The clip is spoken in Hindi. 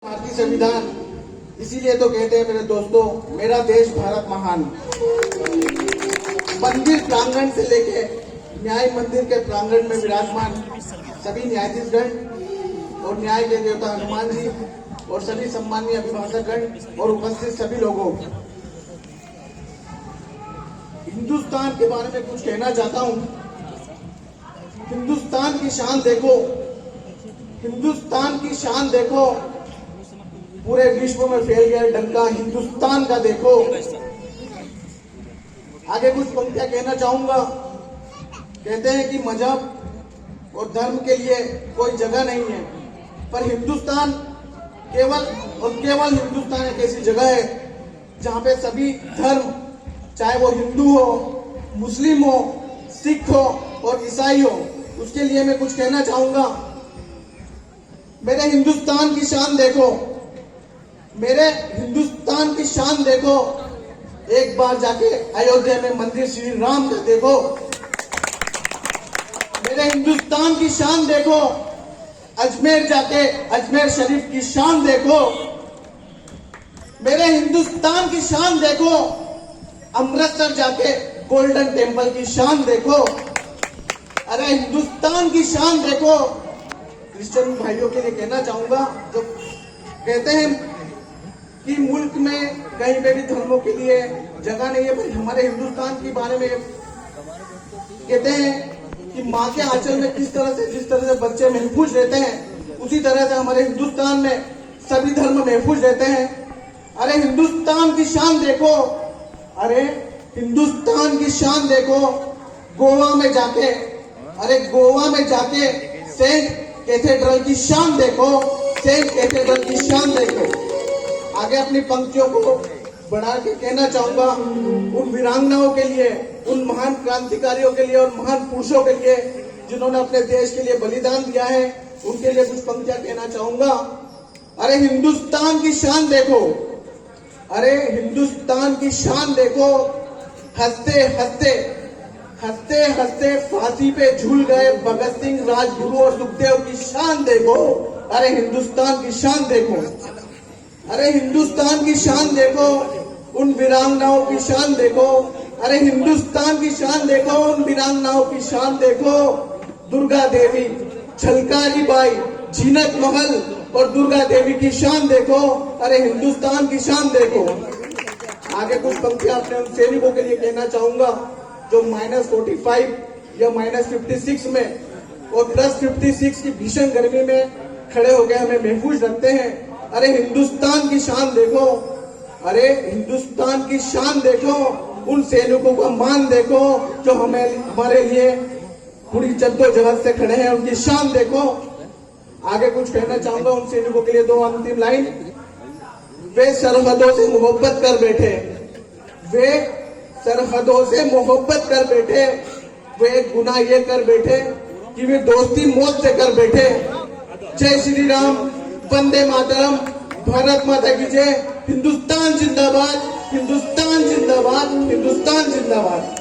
भारतीय संविधान, इसीलिए तो कहते हैं मेरे दोस्तों, मेरा देश भारत महान। मंदिर प्रांगण से लेके न्याय मंदिर के प्रांगण में विराजमान सभी न्यायाधीशगण और न्याय के देवता हनुमान जी और सभी सम्मानीय अभिभाषकगण और उपस्थित सभी लोगों, हिंदुस्तान के बारे में कुछ कहना चाहता हूं। हिंदुस्तान की शान देखो, हिंदुस्तान की शान देखो, पूरे विश्व में फैल गया डंका हिंदुस्तान का देखो। आगे कुछ पंक्तियां कहना चाहूंगा। कहते हैं कि मजहब और धर्म के लिए कोई जगह नहीं है, पर हिंदुस्तान केवल और केवल हिंदुस्तान एक ऐसी जगह है जहां पे सभी धर्म, चाहे वो हिंदू हो, मुस्लिम हो, सिख हो और ईसाई हो, उसके लिए मैं कुछ कहना चाहूंगा। मेरे हिंदुस्तान की शान देखो, मेरे हिंदुस्तान की शान देखो। एक बार जाके अयोध्या में मंदिर श्री राम का देखो। मेरे हिंदुस्तान की शान देखो। अजमेर जाके अजमेर शरीफ की शान देखो। मेरे हिंदुस्तान की शान देखो। अमृतसर जाके गोल्डन टेम्पल की शान देखो। अरे हिंदुस्तान की शान देखो। क्रिश्चियन भाइयों के लिए कहना चाहूंगा, जो कहते हैं कि मुल्क में कहीं पे भी धर्मों के लिए जगह नहीं है, पर हमारे हिंदुस्तान के बारे में कहते हैं कि माँ के आंचल में जिस तरह से बच्चे महफूज रहते हैं, उसी तरह से हमारे हिंदुस्तान में सभी धर्म महफूज रहते हैं। अरे हिंदुस्तान की शान देखो। अरे हिंदुस्तान की शान देखो। गोवा में जाके, अरे गोवा में जाके सेंट कैथेड्रल की शान देखो। सेंट कैथेड्रल की शान देखो। आगे अपनी पंक्तियों को बढ़ा के कहना चाहूंगा, उन वीरांगनाओं के लिए, उन महान क्रांतिकारियों के लिए और महान पुरुषों के लिए जिन्होंने अपने देश के लिए बलिदान दिया है, उनके लिए कुछ पंक्तियां कहना चाहूंगा। अरे हिंदुस्तान की शान देखो। अरे हिंदुस्तान की शान देखो। हंसते हंसते हंसते हंसते फांसी पे झूल गए भगत सिंह, राजगुरु और सुखदेव की शान देखो। अरे हिंदुस्तान की शान देखो। अरे हिंदुस्तान की शान देखो। उन वीरांगनाओं की शान देखो। अरे हिंदुस्तान की शान देखो। उन वीरांगनाओं की शान देखो। दुर्गा देवी, झलकारी बाई, जीनत महल और दुर्गा देवी की शान देखो। अरे हिंदुस्तान की शान देखो। आगे कुछ पंक्तियां अपने उन सैनिकों के लिए कहना चाहूंगा जो -45 या -56 में और +56 की भीषण गर्मी में खड़े हो गए हमें महफूज रखते हैं। अरे हिंदुस्तान की शान देखो। अरे हिंदुस्तान की शान देखो। उन सैनिकों का मान देखो जो हमारे लिए पूरी जद्दोजहद से खड़े हैं, उनकी शान देखो। आगे कुछ कहना चाहूंगा उन सैनिकों के लिए, दो अंतिम लाइन। वे सरहदों से मोहब्बत कर बैठे, वे सरहदों से मोहब्बत कर बैठे, वे एक गुनाह ये कर बैठे कि वे दोस्ती मौत से कर बैठे। जय श्री राम, वंदे मातरम, भारत माता की जय। हिंदुस्तान जिंदाबाद, हिंदुस्तान जिंदाबाद, हिंदुस्तान जिंदाबाद।